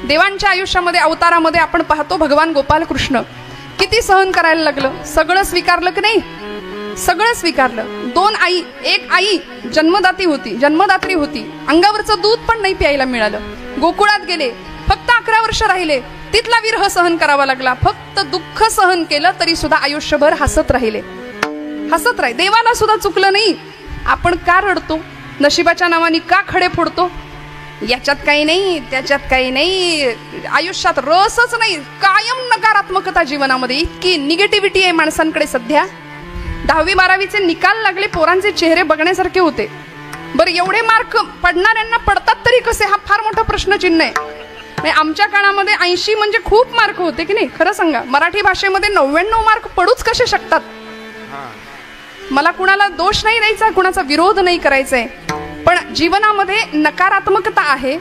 देवांच्या आयुष्यामध्ये अवतारामध्ये आपण पाहतो भगवान गोपाल कृष्ण किती सहन करायला लागलं. सगळं स्वीकारलं की नाही? सगळं स्वीकारलं. 2 आई, एक आई जन्मदात्री होती, अंगावरचं दूध पण नाही प्यायला मिळालं. गोकुळात गेले, फक्त 11 वर्ष राहिले, तिथला विरह सहन करावा लागला. फक्त दुःख सहन केलं तरी सुद्धा आयुष्यभर हसत राहिले. देवाला सुद्धा चुकलं नाही. आपण का रडतो? नशिबाच्या नावाने का खडे फोडतो? याच्यात काही नाही, त्याच्यात काही नाही, आयुष्यात रसच नाही, कायम नकारात्मकता जीवनामध्ये. इतकी निगेटिव्हिटी आहे माणसांकडे सध्या. 10वी 12वीचे निकाल लागले, पोरांचे चेहरे बघण्यासारखे होते. बरं, एवढे मार्क पडणाऱ्यांना पडतात तरी कसे, हा फार मोठा प्रश्नचिन्ह आहे. आमच्या काळामध्ये 80 म्हणजे खूप मार्क होते की नाही? खरं सांगा, मराठी भाषेमध्ये 99 मार्क पडूच कसे शकतात? मला कुणाला दोष नाही द्यायचा, कुणाचा विरोध नाही करायचा आहे, पण जीवनामध्ये नकारात्मकता आहे.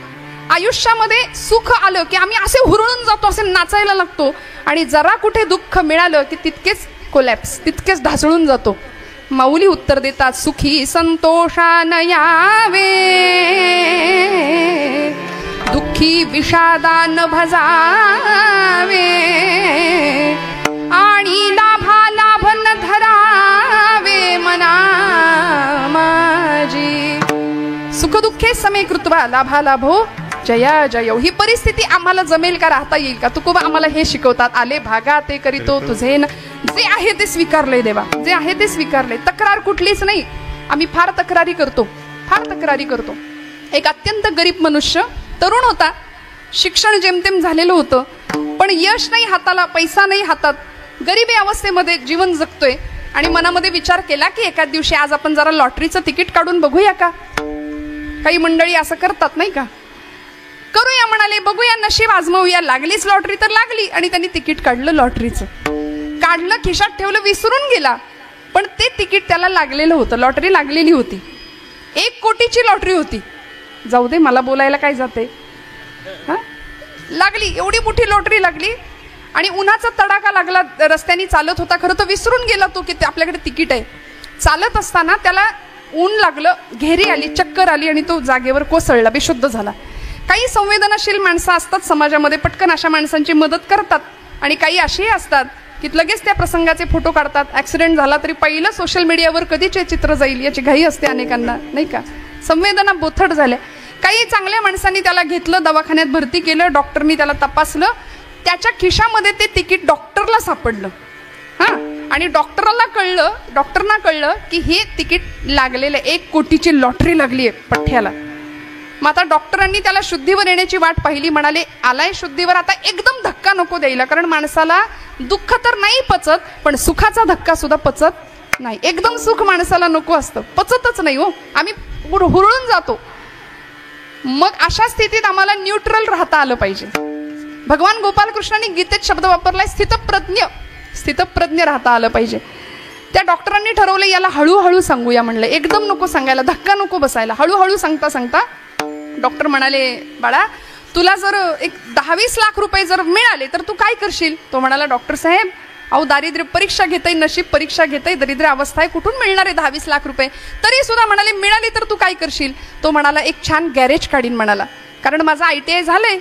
आयुष्यामध्ये सुख आलं की आम्ही असे हुरळून जातो, असे नाचायला लागतो, आणि जरा कुठे दुःख मिळालं की तितकेच कोलॅप्स, तितकेच ढासळून जातो. माऊली उत्तर देतात, सुखी संतोषान यावे, दुःखी विषादान भजावे, आणि लाभा लाभन धरावे मना माझी. सुखदुःखे समे कृत्वा लाभा लाभो जया जयो. ही परिस्थिती आम्हाला जमेल का, राहता येईल का? तुकोबा आम्हाला हे शिकवतात, आले भागा ते करीतो तुझे न. जे आहे ते स्वीकारले देवा, जे आहे ते स्वीकारले. तक्रार कुठलीच नाही. आम्ही फार तक्रारी करतो. एक अत्यंत गरीब मनुष्य, तरुण होता, शिक्षण जेमतेम झालेलं होतं, पण यश नाही हाताला, पैसा नाही हातात, गरिबी अवस्थेमध्ये जीवन जगतोय. आणि मनामध्ये विचार केला की एखाद दिवशी आज आपण जरा लॉटरीचं तिकीट काढून बघूया का? काही मंडळी असं करतात नाही का? करूया म्हणाले, बघूया, नशीब आजमावूया. लागलीच लॉटरी तर लागली, आणि त्यांनी तिकीट काढलं. लॉटरीचं काढलं, खिशात ठेवलं, विसरून गेला. पण ते तिकीट त्याला लागलेलं होतं, लॉटरी लागलेली होती. 1 कोटीची लॉटरी होती. जाऊ दे, मला बोलायला काय जाते. लागली, एवढी मोठी लॉटरी लागली, आणि उन्हाचा तडाखा लागला. रस्त्याने चालत होता, खरं तर विसरून गेला तो की आपल्याकडे तिकीट आहे. चालत असताना त्याला ऊन लागलं, घेरी आली, चक्कर आली, आणि तो जागेवर कोसळला, बेशुद्ध झाला. काही संवेदनशील माणसं असतात समाजामध्ये, पटकन अशा माणसांची मदत करतात. आणि काही असेही असतात की लगेच त्या प्रसंगाचे फोटो काढतात. ॲक्सिडेंट झाला तरी पहिलं सोशल मीडियावर कधीचे चित्र जाईल याची घाई असते अनेकांना, नाही का? संवेदना बोथट झाल्या. काही चांगल्या माणसांनी त्याला घेतलं, दवाखान्यात भरती केलं, डॉक्टरनी त्याला तपासलं. त्याच्या खिशामध्ये ते तिकीट डॉक्टरला सापडलं. आणि डॉक्टरना कळलं की हे तिकीट लागलेलं, 1 कोटीची लॉटरी लागली आहे पठ्ठ्याला. मग आता डॉक्टरांनी त्याला शुद्धीवर येण्याची वाट पाहिली. म्हणाले, आलाय शुद्धीवर, आता एकदम धक्का नको द्यायला, कारण माणसाला दुःख तर नाही पचत, पण सुखाचा धक्का सुद्धा पचत नाही. एकदम सुख माणसाला नको असतं, पचतच नाही हो, आम्ही हुरळून जातो. मग अशा स्थितीत आम्हाला न्यूट्रल राहता आलं पाहिजे. भगवान गोपालकृष्णांनी गीतेत शब्द वापरलाय, स्थितप्रज्ञ राहता आलं पाहिजे. त्या डॉक्टरांनी ठरवलं, याला हळूहळू सांगूया म्हणलं, एकदम नको सांगायला, धक्का नको बसायला. हळूहळू सांगता डॉक्टर म्हणाले, बाळा, तुला जर एक 10-20 लाख रुपये जर मिळाले तर तू काय करशील? तो म्हणाला, डॉक्टर साहेब, अहो दारिद्र्य परीक्षा घेताय, नशीब परीक्षा घेताय, दरिद्र अवस्था आहे, कुठून मिळणार आहे 10-20 लाख रुपये? तरी सुद्धा म्हणाले, मिळाली तर तू काय करशील? तो म्हणाला, एक छान गॅरेज काढीन म्हणाला, कारण माझं ITI झालंय,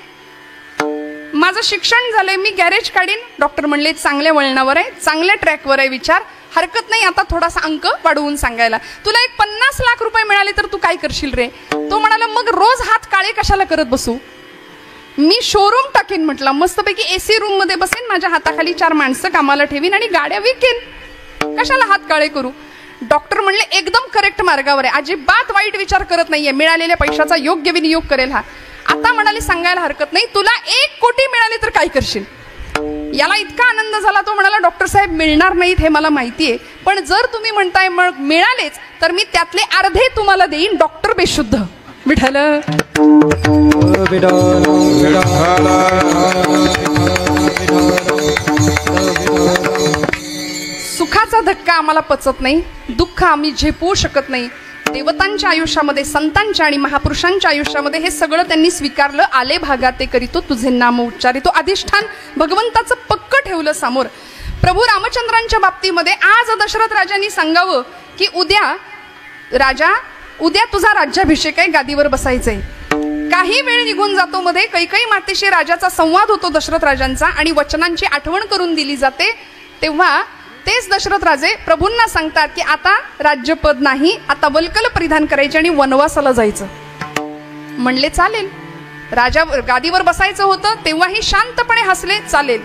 माझं शिक्षण झालंय, मी गॅरेज काढीन. डॉक्टर म्हणले, चांगल्या वळणावर आहे, चांगल्या ट्रॅकवर आहे विचार, हरकत नाही आता थोडासा अंक वाढवून सांगायला. तुला एक 50 लाख रुपये मिळाले तर तू काय करशील रे? तो म्हणाला, मग रोज हात काळे कशाला करत बसू, मी शोरूम टाकेन म्हटलं, मस्तपैकी AC रूम मध्ये बसेन, माझ्या हाताखाली 4 माणसं कामाला ठेवीन आणि गाड्या विकेन, कशाला हात काळे करू. डॉक्टर म्हणले, एकदम करेक्ट मार्गावर आहे, अजिबात वाईट विचार करत नाहीये, मिळालेल्या पैशाचा योग्य विनियोग करेल हा. आता म्हणाले, सांगायला हरकत नाही, तुला 1 कोटी मिळाले तर काय करशील? याला इतका आनंद झाला, तो म्हणाला, डॉक्टर साहेब, मिळणार नाहीत हे मला माहिती आहे, पण जर तुम्ही म्हणताय मग मिळालेच तर मी त्यातले अर्धे तुम्हाला देईन. डॉक्टर बेशुद्ध. विठ्ठल सुखाचा धक्का आम्हाला पचत नाही, दुःख आम्ही झेपवू शकत नाही. देवतांच्या आयुष्यामध्ये, संतांच्या आणि महापुरुषांच्या आयुष्यामध्ये हे सगळं त्यांनी स्वीकारलं. आले भागा ते करीतो तुझे नाम उच्चारितो. अधिष्ठान भगवंताचं पक्क ठेवलं समोर. प्रभू रामचंद्रांच्या बाबतीमध्ये आज दशरथ राजांनी सांगावं की उद्या तुझा राज्याभिषेक आहे, गादीवर बसायचंय. काही वेळ निघून जातो, मध्ये कैकेयी मातेशी राजाचा संवाद होतो दशरथ राजांचा आणि वचनांची आठवण करून दिली जाते. तेव्हा तेच दशरथ राजे प्रभूंना सांगतात की आता राज्यपद नाही, आता वल्कल परिधान करायचे आणि वनवासाला जायचं. म्हणले चालेल. राजा गादीवर बसायचं होतं तेव्हाही शांतपणे हसले, चालेल.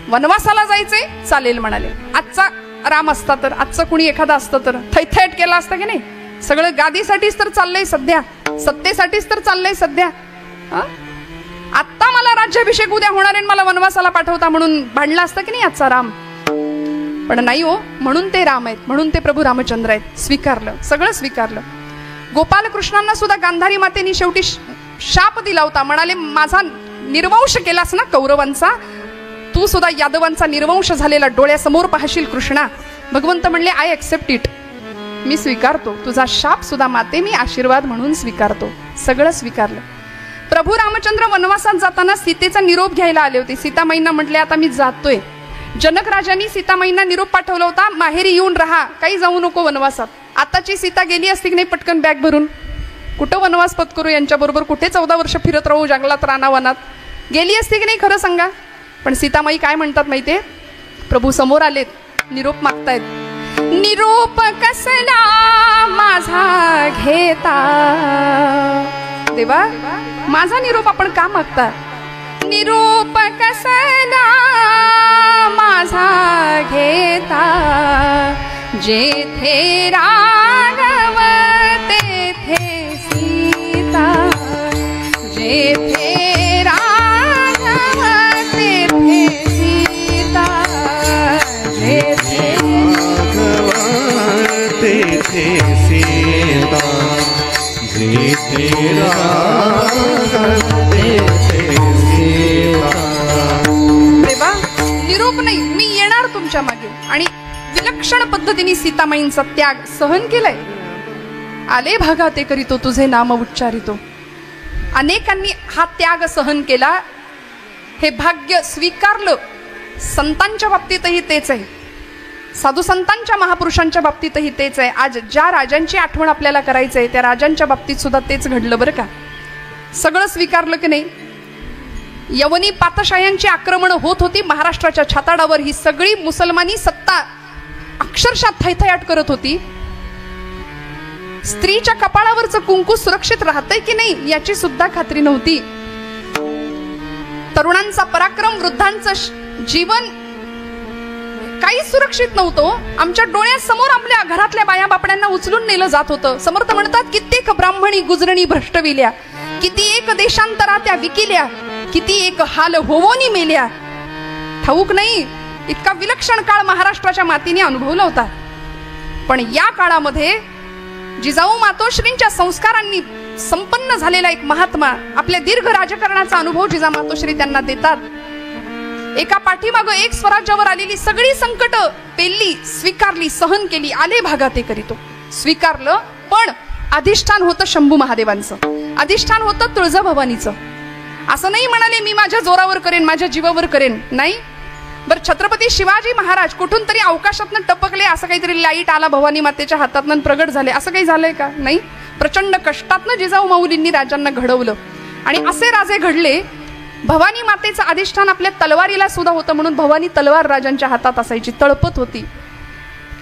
वनवासाला जायचे, चालेल म्हणाले. आजचा राम असता तर, आजचं कुणी एखादा असतं तर थैथैट केला असतं की नाही. सगळं गादीसाठीच तर चाललंय सध्या, सत्तेसाठीच तर चाललंय सध्या. आत्ता मला राज्याभिषेक उद्या होणार आहे, मला वनवासाला पाठवता म्हणून भांडला असतं की नाही आजचा राम. पण नाही हो, म्हणून ते राम आहेत, म्हणून ते प्रभू रामचंद्र आहेत. स्वीकारलं, सगळं स्वीकारलं. गोपालकृष्णांना सुद्धा गांधारी मातेनी शेवटी शाप दिला होता. म्हणाले माझा निर्वंश केलास ना कौरवांचा, तू सुद्धा यादवांचा निर्वंश झालेला डोळ्यासमोर पाहशील कृष्णा. भगवंत म्हणले आय एक्सेप्ट इट, मी स्वीकारतो तुझा शाप सुद्धा माते, मी आशीर्वाद म्हणून स्वीकारतो. सगळं स्वीकारलं. प्रभू रामचंद्र वनवासात जाताना सीतेचा निरोप घ्यायला आले होते. सीतामाईंना म्हटले आता मी जातोय. जनक राजांनी सीतामाईंना निरोप पाठवला होता, माहेरी येऊन राहा, काही जाऊ नको वनवासात. आताची सीता गेली असती की नाही पटकन बॅग भरून, कुठं वनवास पत्करू यांच्याबरोबर, कुठे 14 वर्ष फिरत राहू जंगलात रानावनात, गेली असती की नाही खरं सांगा. पण सीतामाई काय म्हणतात माहितीये, प्रभू समोर आलेत, निरोप मागतायत. निरोप कसला माझा घेता, देवा माझा निरोप आपण का मागता. निरोप कसला माझा घेता, जेथे राघव तेथे सीता, जेथे राघव तेथे सीता, जेथे राघव तेथे सीता, जेथे राघव तेथे सीता. देवा निरोप नाही, मी येणार तुमच्या मागे. आणि विलक्षण पद्धतीने सीतामाईंचा त्याग सहन केलाय. आले भागा ते करीतो तुझे नाम उच्चारितो. अनेकांनी हा त्याग सहन केला, हे भाग्य स्वीकारलं. संतांच्या बाबतीतही तेच आहे, साधू संतांच्या महापुरुषांच्या बाबतीतही तेच आहे. आज ज्या राजांची आठवण आपल्याला करायचंय त्या राजांच्या बाबतीत सुद्धा तेच घडलं बरं का. सगळं स्वीकारलं की नाही. यवनी पातशाह्यांची आक्रमण होत होती महाराष्ट्राच्या छाताडावर. ही सगळी मुसलमानी सत्ता अक्षरशः थैथयाट करत होती. स्त्रीच्या कपाळावरचं कुंकू सुरक्षित राहतंय की नाही याची सुद्धा खात्री नव्हती. तरुणांचा पराक्रम, वृद्धांचं जीवन काही सुरक्षित नव्हतं. आमच्या डोळ्यासमोर आपल्या घरातल्या बाया बापड्यांना उचलून नेलं जात होतं. समर्थ म्हणतात, कित्येक ब्राह्मणी गुजरणी भ्रष्टविल्या, किती एक देशांतरा त्या विकिल्या, किती एक हाल होवोनी मेल्या. ठाऊक नाही, इतका विलक्षण काळ महाराष्ट्राच्या मातीने अनुभवला होता. पण या काळामध्ये जिजाऊ मातोश्रींच्या संस्कारांनी संपन्न झालेला एक महात्मा, आपल्या दीर्घ राजकारणाचा अनुभव जिजा मातोश्री त्यांना देतात. एका पाठीमागं एक स्वराज्यावर आलेली सगळी संकट पेलली, स्वीकारली, सहन केली. आले भागा ते करीतो, स्वीकारलं. पण अधिष्ठान होतं शंभू महादेवांचं, अधिष्ठान होतं तुळजाभवानीचं. असं नाही म्हणाले मी माझ्या जोरावर करेन, माझ्या जीवावर करेन, नाही. बरं, छत्रपती शिवाजी महाराज कुठून तरी अवकाशातनं टपकले, असं काहीतरी लाईट आला भवानी मातेच्या हातातनं प्रगट झाले, असं काही झालंय का? नाही. प्रचंड कष्टातनं जिजाऊ माऊलींनी राजांना घडवलं आणि असे राजे घडले. भवानी मातेचं अधिष्ठान आपल्या तलवारीला सुद्धा होतं, म्हणून भवानी तलवार राजांच्या हातात असायची, तळपत होती.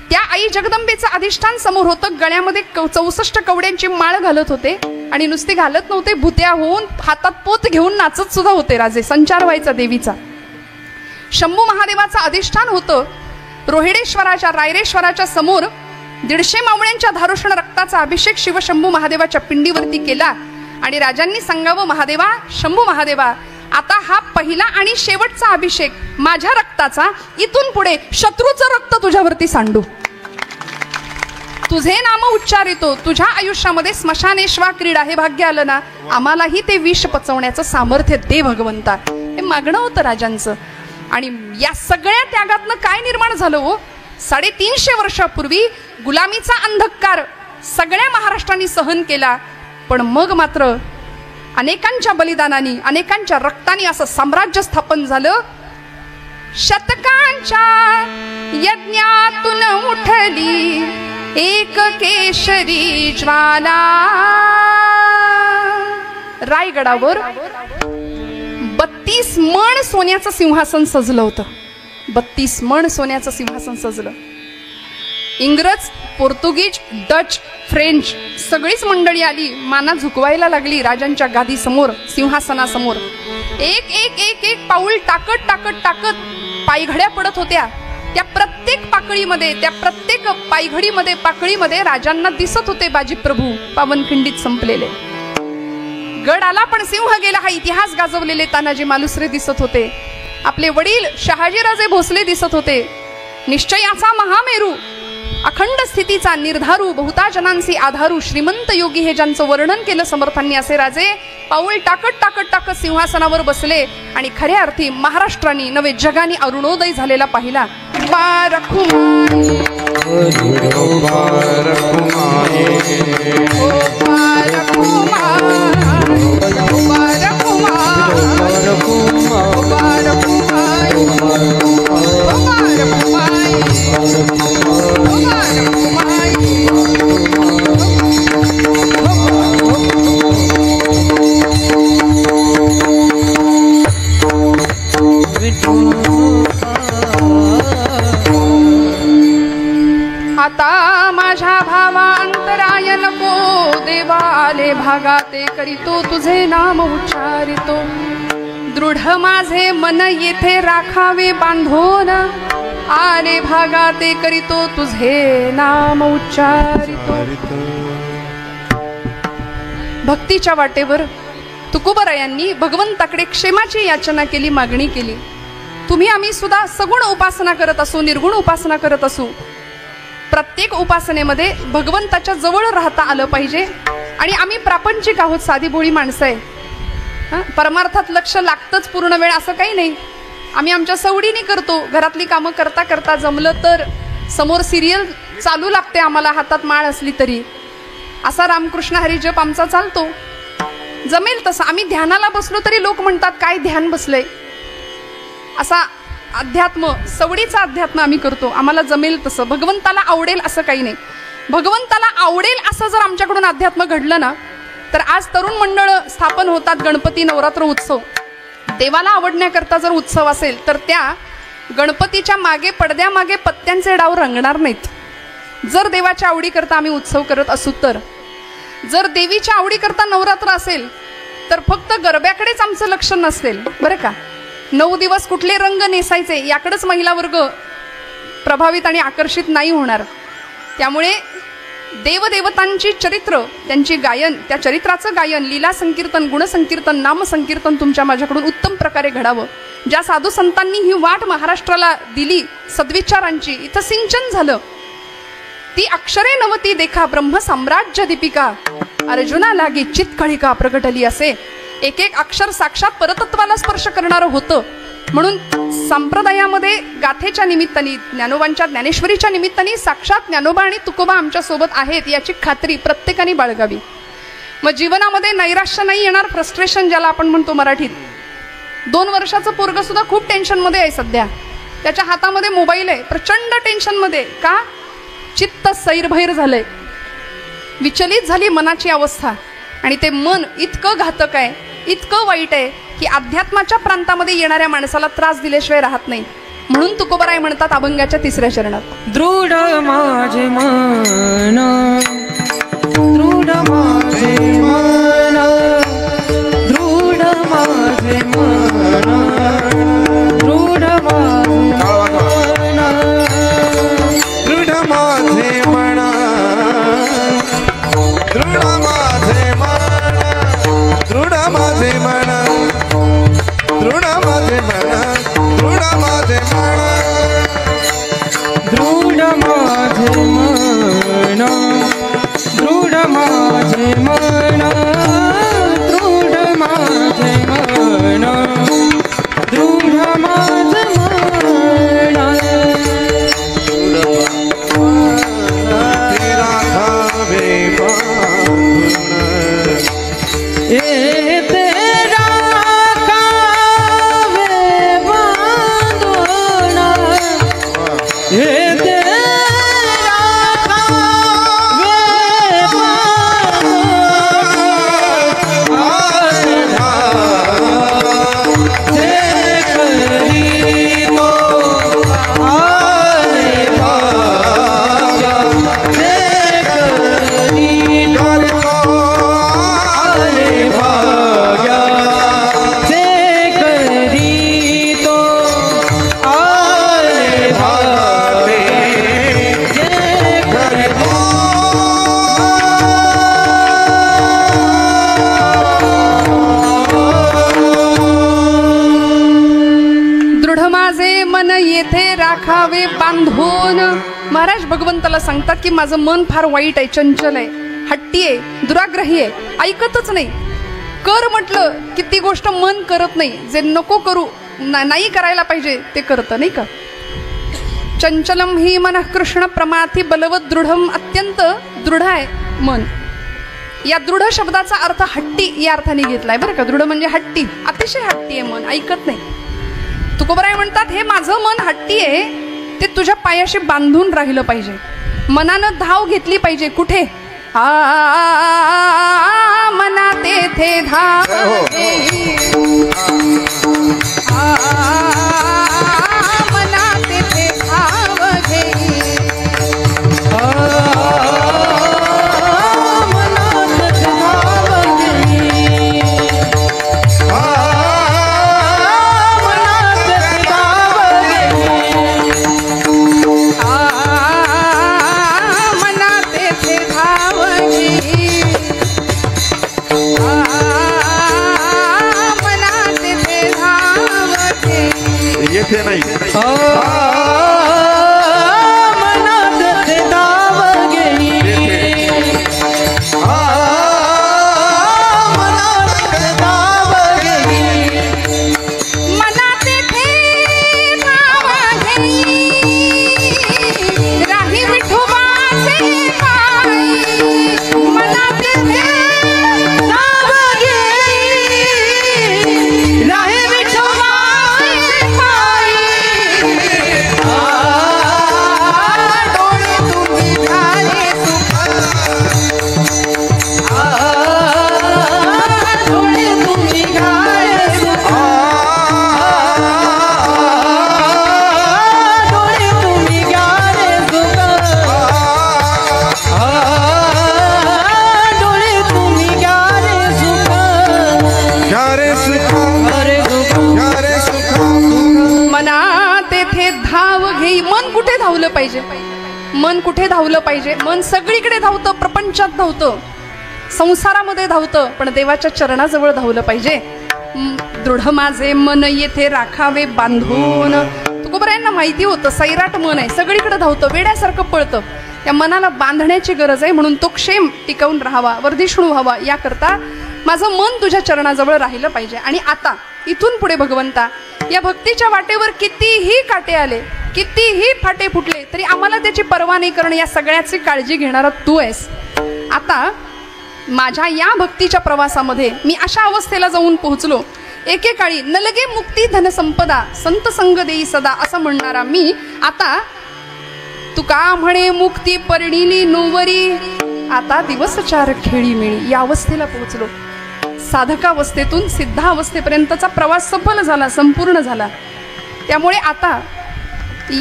त्या आई जगदंबेचं अधिष्ठान समोर होतं. गळ्यामध्ये 64 कवड्यांची माळ घालत होते आणि नुसते घालत नव्हते, भुत्या होऊन हातात पोत घेऊन नाचत सुद्धा होते राजे. संचार व्हायचा देवीचा. शंभू महादेवाचं अधिष्ठान होतं. रोहिडेश्वराच्या, रायरेश्वराच्या समोर 150 मावळ्यांच्या धारुषण रक्ताचा अभिषेक शिवशंभू महादेवाच्या पिंडीवरती केला आणि राजांनी सांगावं, महादेवा, शंभू महादेवा, आता हा पहिला आणि शेवटचा अभिषेक माझ्या रक्ताचा, इथून पुढे शत्रूचं रक्त तुझ्यावरती सांडू, तुझे नाम उच्चारितो. तुझ्या आयुष्यामध्ये स्मशानेश्वा क्रीडा हे भाग्य आलं ना, आम्हालाही ते विष पचवण्याचं सामर्थ्य दे भगवंता. हे मागणं होतं राजांचं. आणि या सगळ्या त्यागातनं काय निर्माण झालं हो? 350 वर्षापूर्वी गुलामीचा अंधकार सगळ्या महाराष्ट्राने सहन केला. पण मग मात्र अनेकांच्या बलिदानाने, अनेकांच्या रक्ताने असं साम्राज्य स्थापन झालं. शतकांच्या यज्ञातून उठली एक केशरी ज्वाला, रायगडावर 32 मण सोन्याचं सिंहासन सजलं होतं. 32 मण सोन्याचं सिंहासन सजलं. इंग्रज, पोर्तुगीज, डच, फ्रेंच सगळीच मंडळी आली, माना झुकवायला लागली राजांच्या गादीसमोर, सिंहासनासमोर. एक एक एक एक पाऊल टाकत टाकत टाकत पायघड्या पडत होत्या. त्या प्रत्येक पाकळीमध्ये, त्या प्रत्येक पाकळीमध्ये राजांना दिसत होते बाजीप्रभू पावनखिंडीत संपलेले. गड आला पण सिंह गेला हा इतिहास गाजवलेले तानाजी मालुसरे दिसत होते. आपले वडील शहाजीराजे भोसले दिसत होते. निश्चयाचा महामेरू, अखंड स्थितीचा निर्धारू, बहुता जनांचे आधारू, श्रीमंत योगी हे ज्यांचं वर्णन केलं समर्थांनी, असे राजे पाऊल टाकत टाकत टाकत सिंहासनावर बसले आणि खऱ्या अर्थी महाराष्ट्राने नवे जगाने अरुणोदय झालेला पाहिला. आता माझ्या भावा अंतराय नको, देवाले भागाते करीतो तुझे नाम उच्चारितो. दृढ माझे मन येथे राखावे बांधून, आले भागाते करीतो तुझे नाम उच्चारितो. भक्तीच्या वाटेवर तुकोबरायांनी भगवंताकडे क्षेमाची याचना केली, मागणी केली. तुम्ही आम्ही सुद्धा सगुण उपासना करत असू, निर्गुण उपासना करत असू, प्रत्येक उपासनेमध्ये भगवंताच्या जवळ राहता आलं पाहिजे. आणि आम्ही प्रापंचिक आहोत, साधी भोळी माणसं आहे. परमार्थात लक्ष लागतंच पूर्ण वेळ असं काही नाही. आम्ही आमच्या सवडीने करतो. घरातली कामं करता करता जमलं तर समोर सिरियल चालू लागते आम्हाला, हातात माळ असली तरी. असा रामकृष्ण हरी जप आमचा चालतो, जमेल तसं. आम्ही ध्यानाला बसलो तरी लोक म्हणतात काय ध्यान बसलंय. असा अध्यात्म, सवडीचा अध्यात्म आम्ही करतो, आम्हाला जमेल तसं. भगवंताला आवडेल असं काही नाही. भगवंताला आवडेल असं जर आमच्याकडून अध्यात्म घडलं ना, तर आज तरुण मंडळ स्थापन होतात. गणपती नवरात्र उत्सव देवाला आवडण्याकरता जर उत्सव असेल तर त्या गणपतीच्या मागे, पडद्यामागे पत्त्यांचे डाव रंगणार नाहीत. जर देवाच्या आवडीकरता आम्ही उत्सव करत असू तर. जर देवीच्या आवडीकरता नवरात्र असेल तर फक्त गरब्याकडेच आमचं लक्ष नसेल, बरं का. 9 दिवस कुठले रंग नेसायचे याकडेच महिला वर्ग प्रभावित आणि आकर्षित नाही होणार. त्यामुळे देवदेवतांची चरित्र, त्यांची गायन, त्या चरित्राचं गायन, लीला संकीर्तन, गुणसंकीर्तन, नामसंकीर्तन तुमच्या माझ्याकडून उत्तम प्रकारे घडावं. ज्या साधू संतांनी ही वाट महाराष्ट्राला दिली सद्विचारांची, इथं सिंचन झालं. ती अक्षरे नवती देखा ब्रह्म साम्राज्य दीपिका, अर्जुना लागी चित्कळिका प्रगटली. असे एक एक अक्षर साक्षात परतत्वाला स्पर्श करणारं होतं. म्हणून संप्रदायामध्ये गाथेच्या निमित्ताने, ज्ञानोबांच्या ज्ञानेश्वरीच्या निमित्ताने साक्षात ज्ञानोबा आणि तुकोबा आमच्या सोबत आहेत याची खात्री प्रत्येकाने बाळगावी. मग जीवनामध्ये नैराश्य नाही येणार, फ्रस्ट्रेशन ज्याला आपण म्हणतो मराठीत. 2 वर्षाचं पोरगं सुद्धा खूप टेन्शनमध्ये आहे सध्या. त्याच्या हातामध्ये मोबाईल आहे, प्रचंड टेन्शनमध्ये. का? चित्त सैरभैर झालंय, विचलित झाली मनाची अवस्था. आणि ते मन इतकं घातक आहे, इतकं वाईट आहे की अध्यात्माच्या प्रांतामध्ये येणाऱ्या माणसाला त्रास दिल्याशिवाय राहत नाही. म्हणून तुकोबराय म्हणतात अभंगाच्या 3ऱ्या चरणात, दृढ माझे मन, दृढ माझे मन, दृढ माझे मन, दृढ दृढ माझे मन, दृढ माझे मन, दृढ माझे मन, दृढ माझे मन, दृढ माझे मन, दृढ माझे मन, दृढ माझे मन. मन येथे राखावे बांधून. महाराज भगवंताला सांगतात की माझं मन फार वाईट आहे, चंचल आहे, हट्टी आहे, दुराग्रही आहे, ऐकतच नाही. कर म्हटलं की ती गोष्ट मन करत नाही, जे नको करू नाही करायला पाहिजे ते करतं, नाही का. चंचलम ही मन कृष्ण प्रमाथी बलवत दृढम, अत्यंत दृढ आहे मन. या दृढ शब्दाचा अर्थ हट्टी या अर्थाने घेतलाय बरं का. दृढ म्हणजे हट्टी, अतिशय हट्टी आहे मन, ऐकत नाही. तुकोबराय म्हणतात हे माझं मन हट्टी आहे, ते तुझ्या पायाशी बांधून राहिलं पाहिजे. मनानं धाव घेतली पाहिजे. कुठे? मना तेथे धाव घेई, मना तेथे धाव घेई, येथे नाही. मनात ते धाव घेई, मनात ते धाव घेई, मना तेथे धाव घेई, राही विठोबाचे पायी, मना तेथे धाव घेई, राही विठोबाचे पायी. डोळे तुम्ही झाले सुख, डोळे तुम्ही घाले सुख, डोळे तुम्ही घाले सुख, डोळे तुम्ही घाले सुख, घ्यारे सुख, अरे सुख. घ्यारे सुख. मना तेथे धाव घेई. मन कुठे धावलं पाहिजे? मन कुठे धावलं पाहिजे? मन सगळीकडे धावतं, प्रपंचात धावतं, संसारामध्ये धावतं, पण देवाच्या चरणाजवळ धावलं पाहिजे. दृढ माझे मन येथे राखावे बांधून. तुकोबरायांना माहिती होतं सैराट मन आहे, सगळीकडे धावतं, वेड्यासारखं पळतं. त्या मनाला बांधण्याची गरज आहे, म्हणून तो क्षेम टिकवून राहावा, वर्धिष्णू व्हावा, याकरता माझं मन तुझ्या चरणाजवळ राहिलं पाहिजे. आणि आता इथून पुढे भगवंता, या भक्तीच्या वाटेवर कितीही काटे आले, कितीही फाटे फुटले, तरी आम्हाला त्याची पर्वा नाही, कारण या सगळ्याची काळजी घेणारा तू आहेस. आता माझ्या या भक्तीच्या प्रवासामध्ये मी अशा अवस्थेला जाऊन पोहोचलो, एकेकाळी नलगे मुक्ती धनसंपदा संत संग देई सदा असं म्हणणारा मी आता तुका म्हणे मुक्ती परिणिली नोवरी, आता दिवस चार खेळी मिळी, या अवस्थेला पोहोचलो. साधकावस्थेतून सिद्धावस्थेपर्यंतचा प्रवास सफल झाला, संपूर्ण झाला. त्यामुळे आता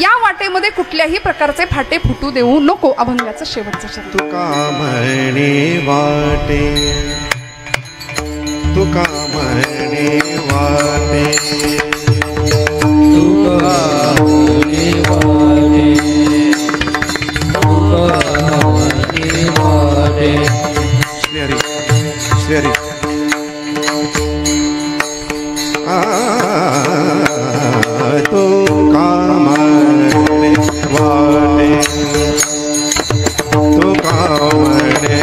या वाटेमध्ये कुठल्याही प्रकारचे फाटे फुटू देऊ नको. अभंगाचं शेवटचं शब्द. तुका म्हणे वाटे, तुका म्हणे वाटे, तुका म्हणे वाटे, तुका म्हणे वाटे. श्री हरी, श्री हरी. तुका म्हणे वाटे, तुका म्हणे तुका म्हणे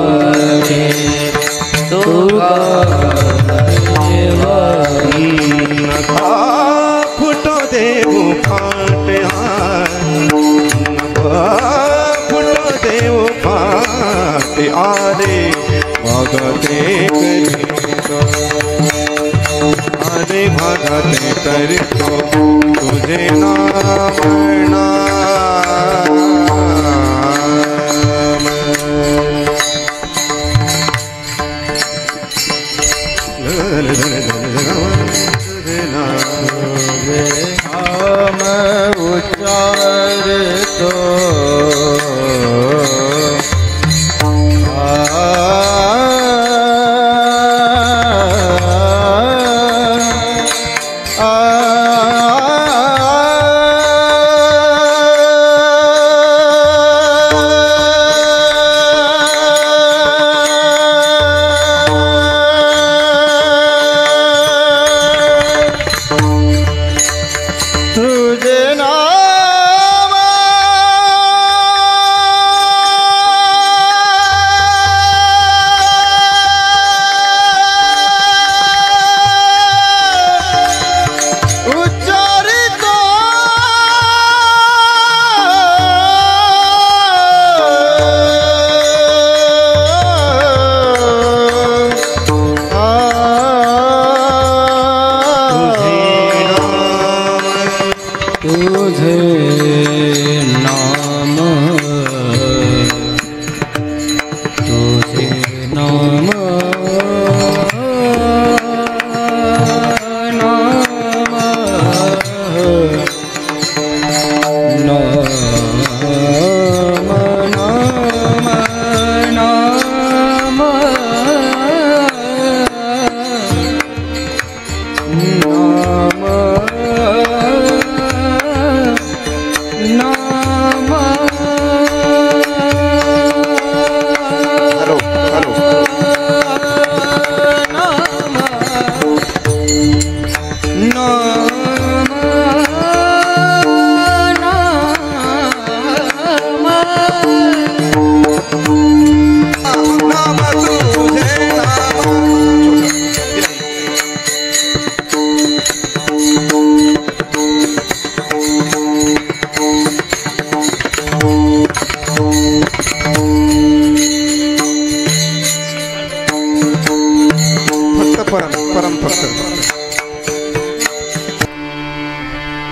वाटे, तुका म्हणे वाटे. नभा फुटो देऊ फाटे, नभा फुटो देऊ फाटे, आले भगते करितो, आले भगते करितो तुझे नाम नाम उच्चारतो नाम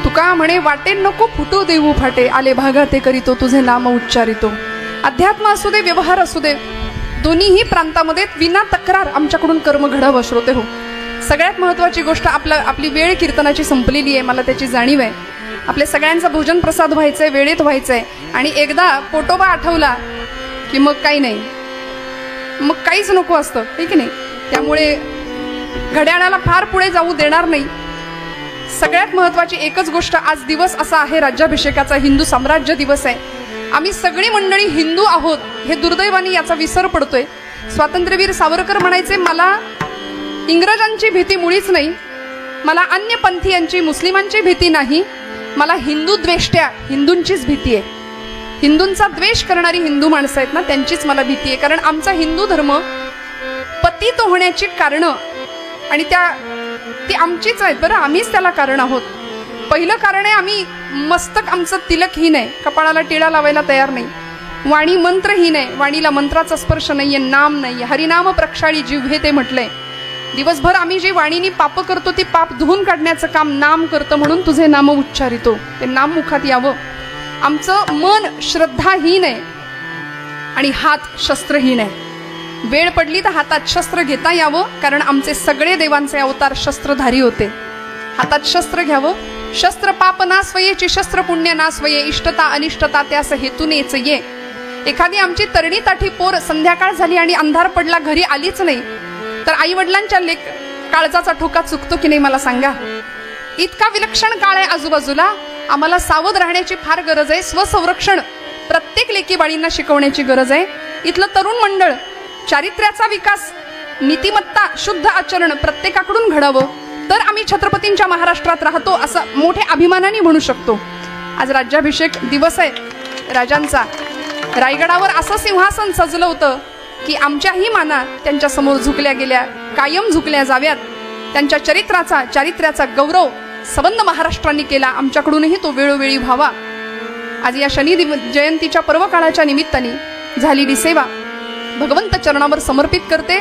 तुका म्हणे वाटे नको फुटू देऊ फाटे आले भागा ते करीतो तुझे नाम उच्चारितो. अध्यात्म असू दे व्यवहार असू दे दोन्हीही प्रांतामध्ये विना तक्रार आमच्याकडून कर्म घडावं. श्रोते हो, सगळ्यात महत्त्वाची गोष्ट आपली वेळ कीर्तनाची संपलेली आहे, मला त्याची जाणीव आहे. आपल्या सगळ्यांचा भोजन प्रसाद व्हायचंय, वेळेत व्हायचंय. आणि एकदा पोटोबा आठवला की मग काही नाही, मग काहीच नको असतं, ठीक आहे नाही. त्यामुळे घड्याळाला फार पुढे जाऊ देणार नाही. सगळ्यात महत्त्वाची एकच गोष्ट, आज दिवस असा आहे राज्याभिषेकाचा, हिंदू साम्राज्य दिवस आहे. आम्ही सगळी मंडळी हिंदू आहोत हे दुर्दैवाने याचा विसर पडतोय. स्वातंत्र्यवीर सावरकर म्हणायचे, मला इंग्रजांची भीती मुळीच नाही, मला अन्य पंथीयांची मुस्लिमांची भीती नाही, मला हिंदू द्वेष्ट्या हिंदूंचीच भीती आहे. हिंदूंचा द्वेष करणारी हिंदू माणसं आहेत ना, त्यांचीच मला भीती आहे. कारण आमचा हिंदू धर्म पतित होण्याची कारणं आणि ती आमचीच आहेत बरं, आम्हीच त्याला कारण आहोत. पहिलं कारण आहे, आम्ही मस्तक आमचं तिलकहीन आहे, कपाळाला टिळा लावायला तयार नाही. वाणी मंत्रहीन आहे, वाणीला मंत्राचा स्पर्श नाहीये, नाम नाहीये. हरिनाम प्रक्षाळी जिव्हे ते म्हटलंय. दिवसभर आम्ही जी वाणीनी पाप करतो ती पाप धुवून काढण्याचं काम नाम करतं, म्हणून तुझे नाम उच्चारितो, ते नाम मुखात यावं. आमचं मन श्रद्धाहीन आहे आणि हात शस्त्रहीन आहे. वेळ पडली तर हातात शस्त्र घेता यावं, कारण आमचे सगळे देवांचे अवतार शस्त्रधारी होते. हातात शस्त्र घ्यावं. शस्त्र पाप नास्वयेची शस्त्र पुण्य नास्वये, इष्टता अनिष्टता त्यास हेतूनेच ये. एखादी आमची तरणी ताठी पोर संध्याकाळ झाली आणि अंधार पडला, घरी आलीच नाही, तर आई वडिलांच्या काळजाचा ठोका चुकतो की नाही मला सांगा. इतका विलक्षण काळ आहे आजूबाजूला, आम्हाला सावध राहण्याची फार गरज आहे. स्वसंरक्षण प्रत्येक लेकी बाळींना शिकवण्याची गरज आहे. इथलं तरुण मंडळ चारित्र्याचा विकास, नीतिमत्ता, शुद्ध आचरण प्रत्येकाकडून घडावं, तर आम्ही छत्रपतींच्या महाराष्ट्रात राहतो असं मोठ्या अभिमानाने म्हणू शकतो. आज राज्याभिषेक दिवस आहे राजांचा. रायगडावर असं सिंहासन सजलं होतं की आमच्याही माना त्यांच्या समोर झुकल्या गेल्या, कायम झुकल्या जाव्यात. त्यांच्या चारित्र्याचा गौरव संबंध महाराष्ट्रांनी केला, आमच्याकडूनही तो वेळोवेळी व्हावा. आज या शनी जयंतीच्या पर्वकाळाच्या निमित्ताने झालेली सेवा भगवंत चरणावर समर्पित करते.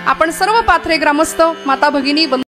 आपण सर्व पाथरे ग्रामस्थ, माता भगिनी,